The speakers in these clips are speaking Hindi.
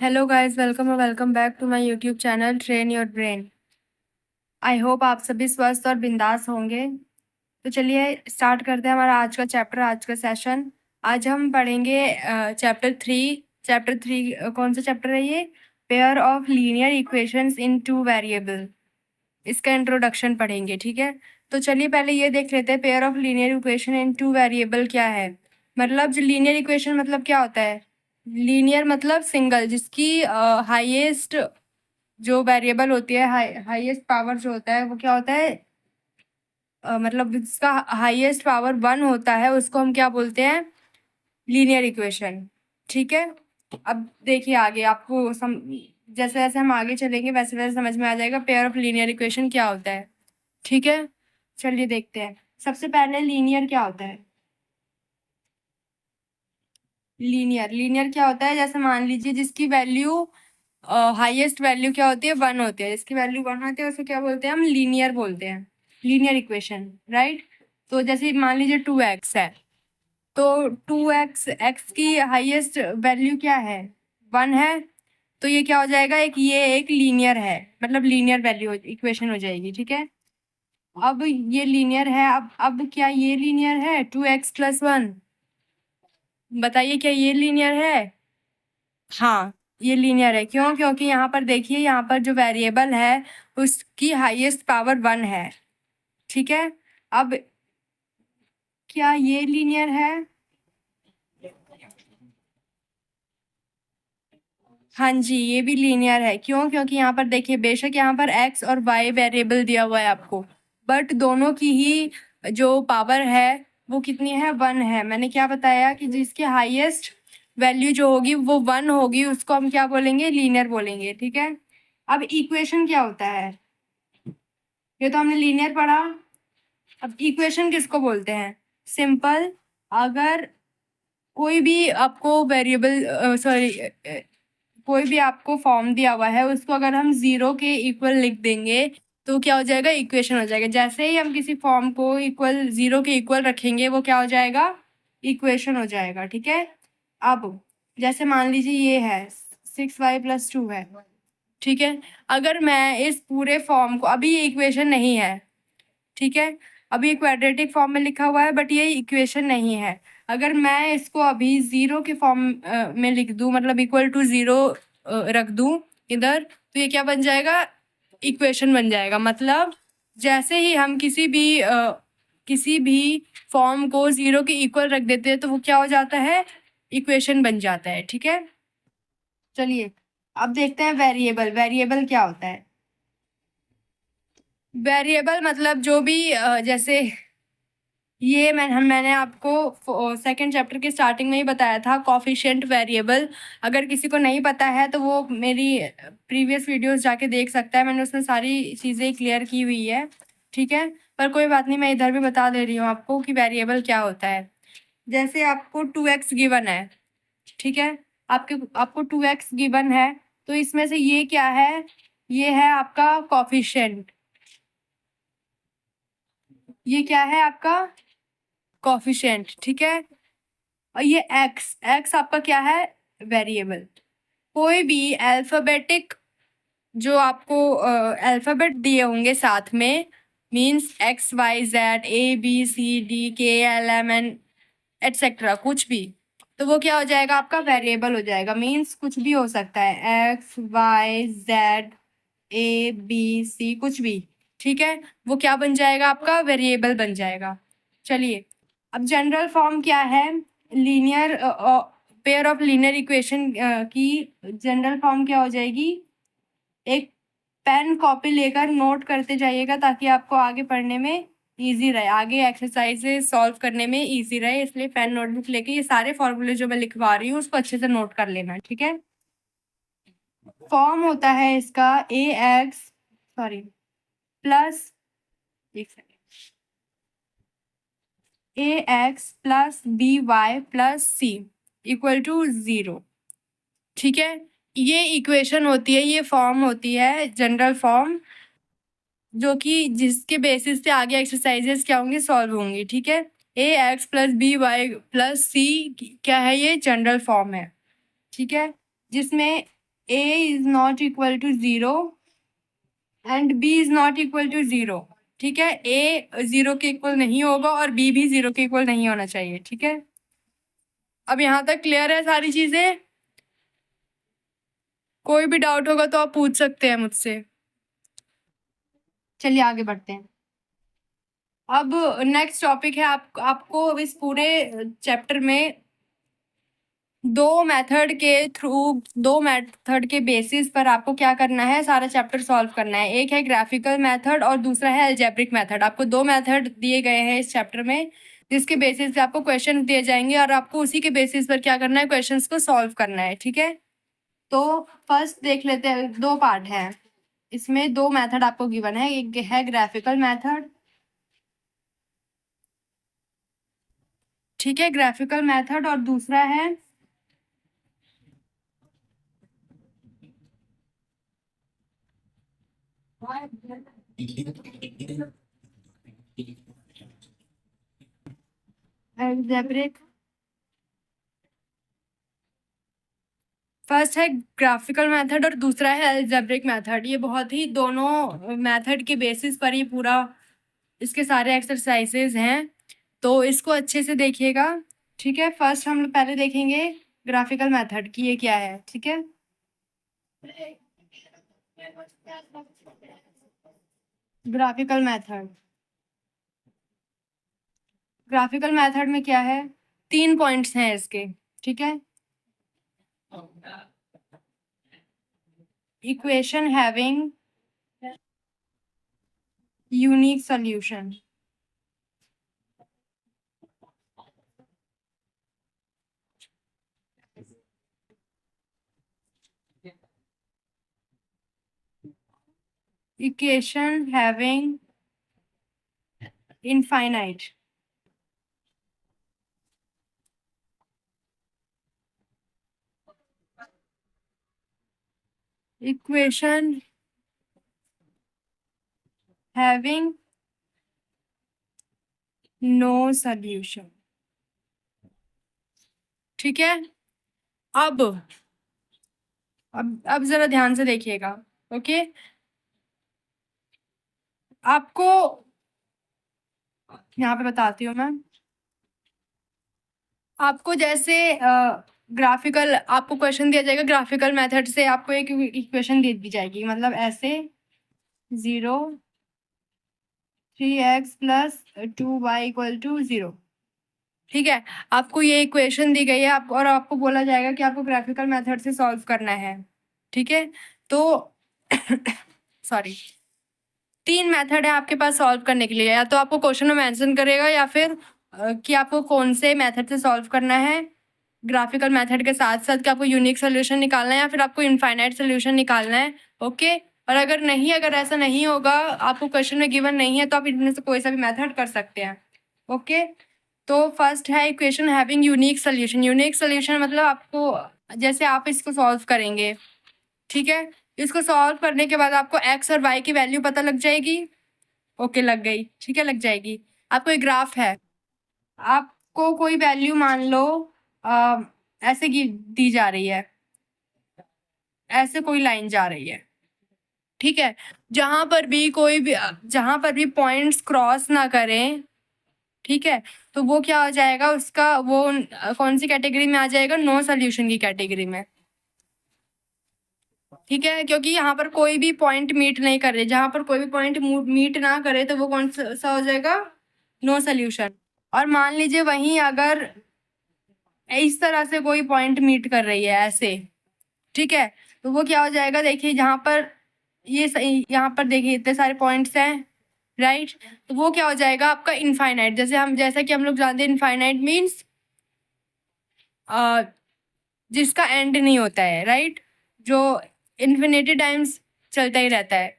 हेलो गाइस, वेलकम और welcome back to my YouTube channel train your brain. I hope आप सभी स्वस्थ और बिंदास होंगे। तो चलिए स्टार्ट करते हैं हमारा आज का चैप्टर, आज का सेशन। आज हम पढ़ेंगे चैप्टर थ्री। कौन सा चैप्टर है ये? Pair of linear equations in two variable. इसका इंट्रोडक्शन पढ़ेंगे, ठीक है। तो चलिए पहले ये देख लेते हैं pair of linear equation in two variable क्या है। मतलब जो लीनियर इक्वेशन मतलब क्या होता है? लीनियर मतलब सिंगल, जिसकी हाईएस्ट जो वेरिएबल होती है, हाईएस्ट पावर जो होता है वो क्या होता है? मतलब जिसका हाईएस्ट पावर 1 होता है उसको हम क्या बोलते हैं? Linear equation. ठीक है। अब देखिए आगे आपको जैसे जैसे हम आगे चलेंगे वैसे वैसे समझ में आ जाएगा पेयर ऑफ लीनियर इक्वेशन क्या होता है। ठीक है, चलिए देखते हैं। सबसे पहले लीनियर क्या होता है? लीनियर क्या होता है? जैसे मान लीजिए जिसकी वैल्यू हाईएस्ट वैल्यू क्या होती है? 1 होती है। जिसकी वैल्यू 1 होती है उसे क्या बोलते हैं? हम लीनियर बोलते हैं, लीनियर इक्वेशन, राइट। तो जैसे मान लीजिए 2x है, तो 2x, x की हाईएस्ट वैल्यू क्या है? 1 है। तो ये क्या हो जाएगा? ये एक लीनियर है, मतलब लीनियर वैल्यू इक्वेशन हो जाएगी। ठीक है। अब ये लीनियर है। अब क्या ये लीनियर है? 2x+1। बताइए क्या ये लीनियर है? हाँ, ये लीनियर है। क्यों? क्योंकि यहाँ पर देखिए, यहाँ पर जो वेरिएबल है उसकी हाईएस्ट पावर 1 है। ठीक है। अब क्या ये लीनियर है? हाँ जी, ये भी लीनियर है। क्यों? क्योंकि यहाँ पर देखिए, बेशक यहाँ पर x और y वेरिएबल दिया हुआ है आपको, बट दोनों की ही जो पावर है वो कितनी है? 1 है। मैंने क्या बताया कि जिसकी हाईएस्ट वैल्यू जो होगी वो 1 होगी, उसको हम क्या बोलेंगे? लीनियर बोलेंगे। ठीक है। अब इक्वेशन क्या होता है? ये तो हमने लीनियर पढ़ा। अब इक्वेशन किसको बोलते हैं? सिंपल। अगर कोई भी आपको वेरिएबल, सॉरी, कोई भी आपको फॉर्म दिया हुआ है उसको अगर हम जीरो के इक्वल लिख देंगे तो क्या हो जाएगा? इक्वेशन हो जाएगा। जैसे ही हम किसी फॉर्म को इक्वल, जीरो के इक्वल रखेंगे वो क्या हो जाएगा? इक्वेशन हो जाएगा। ठीक है। अब जैसे मान लीजिए ये है 6y+2 है। ठीक है। अगर मैं इस पूरे फॉर्म को, अभी ये इक्वेशन नहीं है, ठीक है, अभी ये क्वाड्रेटिक फॉर्म में लिखा हुआ है बट ये इक्वेशन नहीं है। अगर मैं इसको अभी जीरो के फॉर्म में लिख दूं, मतलब इक्वल टू जीरो रख दूं इधर, तो ये क्या बन जाएगा? इक्वेशन बन जाएगा। मतलब जैसे ही हम किसी भी फॉर्म को जीरो के इक्वल रख देते हैं तो वो क्या हो जाता है? इक्वेशन बन जाता है। ठीक है। चलिए अब देखते हैं वेरिएबल। वेरिएबल क्या होता है? वेरिएबल मतलब जो भी जैसे ये मैंने आपको सेकंड चैप्टर के स्टार्टिंग में ही बताया था, कॉफिशिएंट वेरिएबल। अगर किसी को नहीं पता है तो वो मेरी प्रीवियस वीडियोस जाके देख सकता है, मैंने उसमें सारी चीज़ें क्लियर की हुई है। ठीक है। पर कोई बात नहीं, मैं इधर भी बता दे रही हूँ आपको कि वेरिएबल क्या होता है। जैसे आपको 2x गिवन है, ठीक है, आपको 2x गिवन है, तो इसमें से ये क्या है? ये है आपका कॉफिशिएंट। ये क्या है आपका? कॉफिशिएंट। ठीक है। और ये एक्स, एक्स आपका क्या है? वेरिएबल। कोई भी अल्फाबेटिक, जो आपको अल्फाबेट दिए होंगे साथ में, मींस XYZ ABCDKLMN एटसेट्रा, कुछ भी, तो वो क्या हो जाएगा? आपका वेरिएबल हो जाएगा। मींस कुछ भी हो सकता है, XYZ ABC, कुछ भी। ठीक है। वो क्या बन जाएगा? आपका वेरिएबल बन जाएगा। चलिए अब जनरल फॉर्म क्या है? Linear pair of linear equation की जनरल फॉर्म क्या हो जाएगी? एक पेन कॉपी लेकर नोट करते जाइएगा ताकि आपको आगे पढ़ने में इजी रहे, आगे एक्सरसाइजेस सॉल्व करने में इजी रहे। इसलिए पेन नोटबुक लेके ये सारे फॉर्मूले जो मैं लिखवा रही हूँ उसको अच्छे से नोट कर लेना। ठीक है। फॉर्म होता है इसका AX, सॉरी, प्लस, एक सेकेंड, AX+BY+C इक्वल टू 0। ठीक है। ये इक्वेशन होती है, ये फॉर्म होती है जनरल फॉर्म, जो कि जिसके बेसिस से आगे एक्सरसाइजेस क्या होंगी? सॉल्व होंगी। ठीक है। AX+BY+C क्या है? ये जनरल फॉर्म है। ठीक है। जिसमें A is not equal to 0 and B is not equal to 0। ठीक है, A 0 के इक्वल नहीं होगा और B भी 0 के इक्वल नहीं होना चाहिए। ठीक है, अब यहाँ तक क्लियर है सारी चीजें? कोई भी डाउट होगा तो आप पूछ सकते हैं मुझसे। चलिए आगे बढ़ते हैं। अब नेक्स्ट टॉपिक है आपको इस पूरे चैप्टर में दो मेथड के बेसिस पर आपको क्या करना है, सारा चैप्टर सॉल्व करना है। एक है ग्राफिकल मेथड और दूसरा है अलजेब्रिक मेथड। आपको दो मेथड दिए गए हैं इस चैप्टर में, जिसके बेसिस पे आपको क्वेश्चन दिए जाएंगे और आपको उसी के बेसिस पर क्या करना है, क्वेश्चंस को सॉल्व करना है। ठीक है, तो फर्स्ट देख लेते हैं। दो पार्ट हैं इसमें, दो मेथड आपको गिवन है। एक है ग्राफिकल मेथड, ठीक है, ग्राफिकल मेथड, और दूसरा है अलजेब्रिक। फर्स्ट है ग्राफिकल मेथड और दूसरा है अलजेब्रिक मेथड। ये बहुत ही दोनों मेथड के बेसिस पर ही पूरा इसके सारे एक्सरसाइजेज हैं, तो इसको अच्छे से देखिएगा। ठीक है, फर्स्ट हम पहले देखेंगे ग्राफिकल मेथड की ये क्या है। ठीक है, ग्राफिकल मेथड, ग्राफिकल मेथड में क्या है, 3 पॉइंट्स हैं इसके। ठीक है, equation having unique solution, equation having infinite, equation having no solution. ठीक है, अब जरा ध्यान से देखिएगा। ओके, आपको यहाँ पे बताती हूँ मैं। आपको जैसे ग्राफिकल आपको क्वेश्चन दिया जाएगा, ग्राफिकल मेथड से आपको एक इक्वेशन दे दी जाएगी, मतलब ऐसे 0 3x plus 2y equal to 0। ठीक है, आपको ये इक्वेशन दी गई है आपको, और आपको बोला जाएगा कि आपको ग्राफिकल मेथड से सॉल्व करना है। ठीक है, तो सॉरी, 3 मेथड है आपके पास सॉल्व करने के लिए। या तो आपको क्वेश्चन में मेंशन करेगा या फिर कि आपको कौन से मेथड से सॉल्व करना है ग्राफिकल मेथड के साथ साथ, कि आपको यूनिक सोल्यूशन निकालना है या फिर आपको इनफाइनाइट सोल्यूशन निकालना है। ओके, और अगर ऐसा नहीं होगा, आपको क्वेश्चन में गिवन नहीं है, तो आप इनमें से कोई सा भी मेथड कर सकते हैं। ओके, तो फर्स्ट है equation having unique solution. Unique solution मतलब आपको जैसे आप इसको सॉल्व करेंगे, ठीक है, इसको सॉल्व करने के बाद आपको एक्स और वाई की वैल्यू पता लग जाएगी। ओके, लग गई, ठीक है, लग जाएगी। आपको एक ग्राफ है, आपको कोई वैल्यू मान लो ऐसे दी जा रही है, ऐसे कोई लाइन जा रही है। ठीक है, जहां पर भी पॉइंट्स क्रॉस ना करें, ठीक है, तो वो क्या हो जाएगा, उसका वो कौन सी कैटेगरी में आ जाएगा, नो सोल्यूशन की कैटेगरी में। ठीक है, क्योंकि यहाँ पर कोई भी पॉइंट मीट नहीं कर रहे, जहां पर कोई भी पॉइंट मीट ना करे तो वो कौन सा हो जाएगा, नो सोल्यूशन। और मान लीजिए वहीं अगर इस तरह से कोई पॉइंट मीट कर रही है ऐसे, ठीक है, तो वो क्या हो जाएगा, देखिए जहां पर ये सही, यहाँ पर देखिए इतने सारे पॉइंट्स हैं, राइट, तो वो क्या हो जाएगा आपका इनफाइनाइट। जैसा कि हम लोग जानते हैं, इनफाइनाइट मीन्स जिसका एंड नहीं होता है, राइट, जो इन्फिनिटी टाइम्स चलता ही रहता है,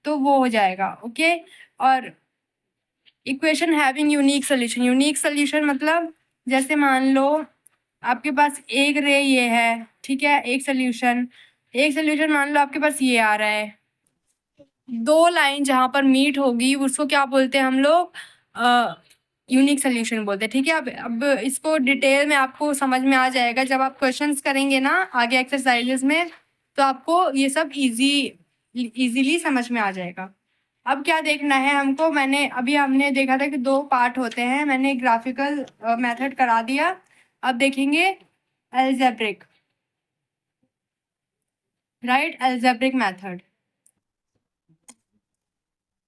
तो वो हो जाएगा। ओके, और equation having unique solution, unique solution मतलब जैसे मान लो आपके पास एक रे ये है, ठीक है, एक सोल्यूशन मान लो आपके पास ये आ रहा है, दो लाइन जहां पर मीट होगी उसको क्या बोलते हैं हम लोग, यूनिक सोल्यूशन बोलते हैं। ठीक है, अब इसको डिटेल में आपको समझ में आ जाएगा जब आप क्वेश्चंस करेंगे ना आगे एक्सरसाइजेस में, तो आपको ये सब इजीली समझ में आ जाएगा। अब क्या देखना है हमको, हमने देखा था कि 2 पार्ट होते हैं, मैंने ग्राफिकल मेथड करा दिया। अब देखेंगे अलजेब्रिक, राइट, अलजेब्रिक मेथड।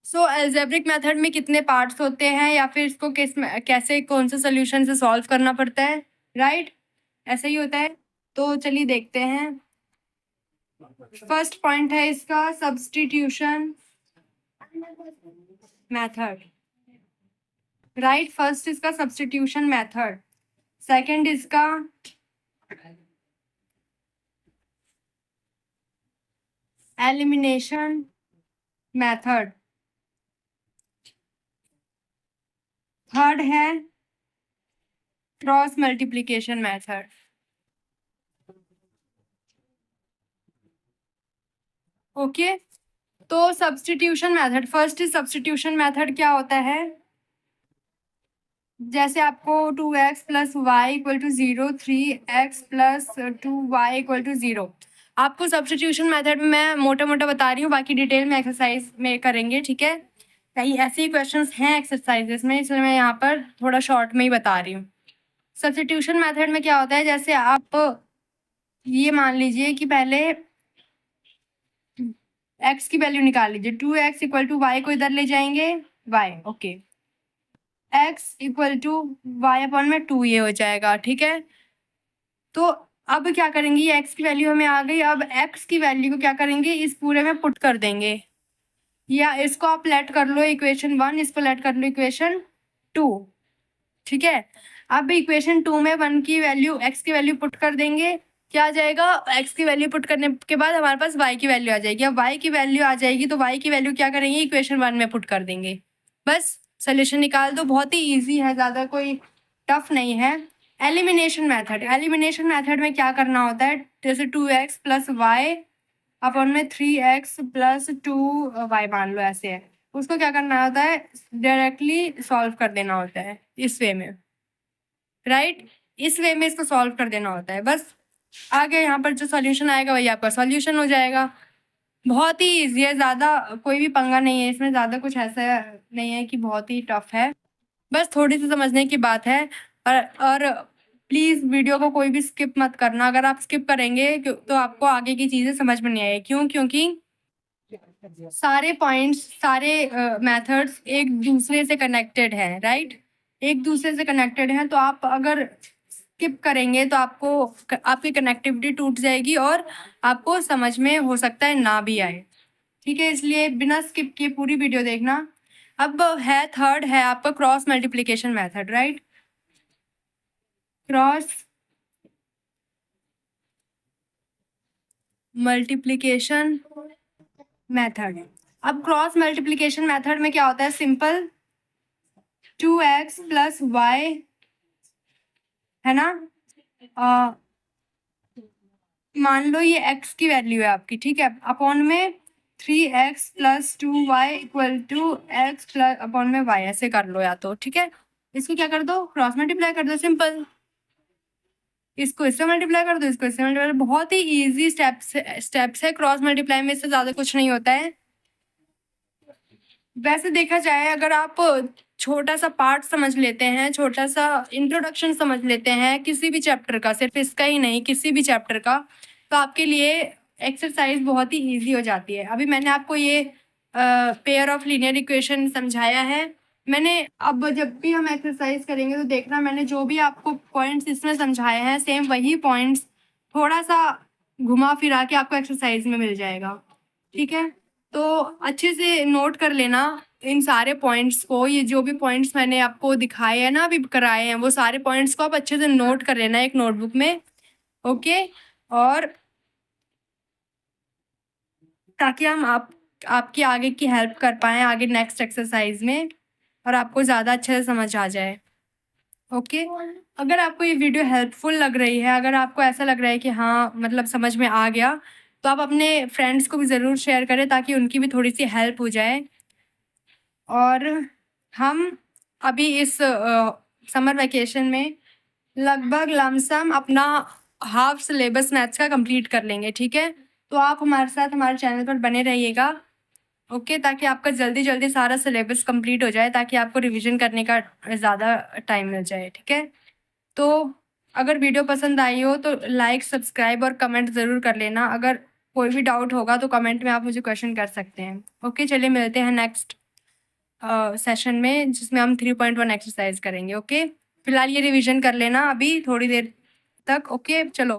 सो अलजेब्रिक मेथड में कितने पार्ट्स होते हैं या फिर इसको कैसे कौन से सोल्यूशन से सॉल्व करना पड़ता है, राइट, ऐसा ही होता है। तो चलिए देखते हैं। फर्स्ट पॉइंट है इसका सब्स्टिट्यूशन मेथड, राइट, फर्स्ट इसका सब्स्टिट्यूशन मेथड, सेकंड इसका एलिमिनेशन मेथड, थर्ड है क्रॉस मल्टीप्लिकेशन मेथड। ओके, तो substitution method, first is substitution method. क्या होता है, जैसे आपको 2x plus y equal to 0, 3x plus 2y equal to 0, आपको सब्स्टिट्यूशन मेथड में मैं मोटा मोटा बता रही हूँ, बाकी डिटेल में एक्सरसाइज में करेंगे, ठीक है। कई ऐसे ही क्वेश्चंस हैं एक्सरसाइजेस में, इसलिए मैं यहाँ पर थोड़ा शॉर्ट में ही बता रही हूँ। सब्स्टिट्यूशन मेथड में क्या होता है, जैसे आप ये मान लीजिए कि पहले x की वैल्यू निकाल लीजिए, 2x इक्वल टू वाई को इधर ले जाएंगे, y, okay, x equal to y upon में 2 ये हो जाएगा, ठीक है। तो अब क्या करेंगे, ये x की वैल्यू हमें आ गई, अब x की वैल्यू को क्या करेंगे, इस पूरे में पुट कर देंगे, या इसको आप लेट कर लो इक्वेशन 1, इसको लेट कर लो इक्वेशन 2, ठीक है। अब इक्वेशन 2 में 1 की वैल्यू, x की वैल्यू पुट कर देंगे, क्या आ जाएगा, x की वैल्यू पुट करने के बाद हमारे पास y की वैल्यू आ जाएगी। अब y की वैल्यू आ जाएगी तो y की वैल्यू क्या करेंगे, इक्वेशन 1 में पुट कर देंगे, बस सोल्यूशन निकाल दो। बहुत ही इजी है, ज़्यादा कोई टफ नहीं है। एलिमिनेशन मेथड, एलिमिनेशन मेथड में क्या करना होता है, जैसे 2x प्लस वाई अपॉन में 3x प्लस 2y मान लो, ऐसे है, उसको क्या करना होता है, डायरेक्टली सॉल्व कर देना होता है इस वे में, राइट, इस वे में इसको सॉल्व कर देना होता है, बस आगे यहाँ पर जो सॉल्यूशन आएगा वही आपका सॉल्यूशन हो जाएगा। बहुत ही ईजी है, ज़्यादा कोई भी पंगा नहीं है इसमें, ज़्यादा कुछ ऐसा नहीं है कि बहुत ही टफ है, बस थोड़ी सी समझने की बात है। और प्लीज़ वीडियो को कोई भी स्किप मत करना, अगर आप स्किप करेंगे तो आपको आगे की चीज़ें समझ में नहीं आएगी। क्यों, क्योंकि सारे पॉइंट्स, सारे मेथड्स एक दूसरे से कनेक्टेड हैं, राइट, एक दूसरे से कनेक्टेड हैं, तो आप अगर स्किप करेंगे तो आपकी कनेक्टिविटी टूट जाएगी और आपको समझ में हो सकता है ना भी आए, ठीक है, इसलिए बिना स्किप किए पूरी वीडियो देखना। अब है थर्ड है आपका cross multiplication method, right, cross multiplication method. अब क्रॉस मल्टीप्लिकेशन मेथड में क्या होता है, सिंपल, 2x प्लस वाई है ना, मान लो ये x की वैल्यू है आपकी, ठीक है, अपॉन में 3x plus 2y equal to x plus upon में y, ऐसे कर लो या तो, ठीक है, इसको क्या कर दो, क्रॉस मल्टीप्लाई कर दो, सिंपल, इसको इससे मल्टीप्लाई कर दो, इसको इससे मल्टीप्लाई, बहुत ही इजी स्टेप्स है क्रॉस मल्टीप्लाई में, इससे ज़्यादा कुछ नहीं होता है। वैसे देखा जाए, अगर आप छोटा सा पार्ट समझ लेते हैं, छोटा सा इंट्रोडक्शन समझ लेते हैं किसी भी चैप्टर का, सिर्फ इसका ही नहीं, किसी भी चैप्टर का, तो आपके लिए एक्सरसाइज बहुत ही इजी हो जाती है। अभी मैंने आपको ये पेयर ऑफ लीनियर इक्वेशन समझाया है मैंने। अब जब भी हम एक्सरसाइज करेंगे तो देखना, मैंने जो भी आपको पॉइंट्स इसमें समझाए हैं, सेम वही पॉइंट्स थोड़ा सा घुमा फिरा के आपको एक्सरसाइज में मिल जाएगा, ठीक है। तो अच्छे से नोट कर लेना इन सारे पॉइंट्स को, ये जो भी पॉइंट्स मैंने आपको दिखाए हैं ना, अभी कराए हैं, वो सारे पॉइंट्स को आप अच्छे से नोट कर लेना एक नोटबुक में, ओके, और ताकि हम आपकी आगे की हेल्प कर पाएँ आगे नेक्स्ट एक्सरसाइज में, और आपको ज़्यादा अच्छे से समझ आ जाए, ओके। अगर आपको ये वीडियो हेल्पफुल लग रही है, अगर आपको ऐसा लग रहा है कि हाँ मतलब समझ में आ गया, तो आप अपने फ्रेंड्स को भी ज़रूर शेयर करें ताकि उनकी भी थोड़ी सी हेल्प हो जाए। और हम अभी इस समर वैकेशन में लगभग लमसम अपना हाफ सिलेबस मैथ्स का कंप्लीट कर लेंगे, ठीक है। तो आप हमारे साथ हमारे चैनल पर बने रहिएगा, ओके, ताकि आपका जल्दी जल्दी सारा सिलेबस कंप्लीट हो जाए, ताकि आपको रिवीजन करने का ज़्यादा टाइम मिल जाए, ठीक है। तो अगर वीडियो पसंद आई हो तो लाइक, सब्सक्राइब और कमेंट ज़रूर कर लेना। अगर कोई भी डाउट होगा तो कमेंट में आप मुझे क्वेश्चन कर सकते हैं। ओके, चलिए मिलते हैं नेक्स्ट सेशन में, जिसमें हम 3.1 एक्सरसाइज करेंगे। ओके, फिलहाल ये रिवीजन कर लेना अभी थोड़ी देर तक। ओके, चलो।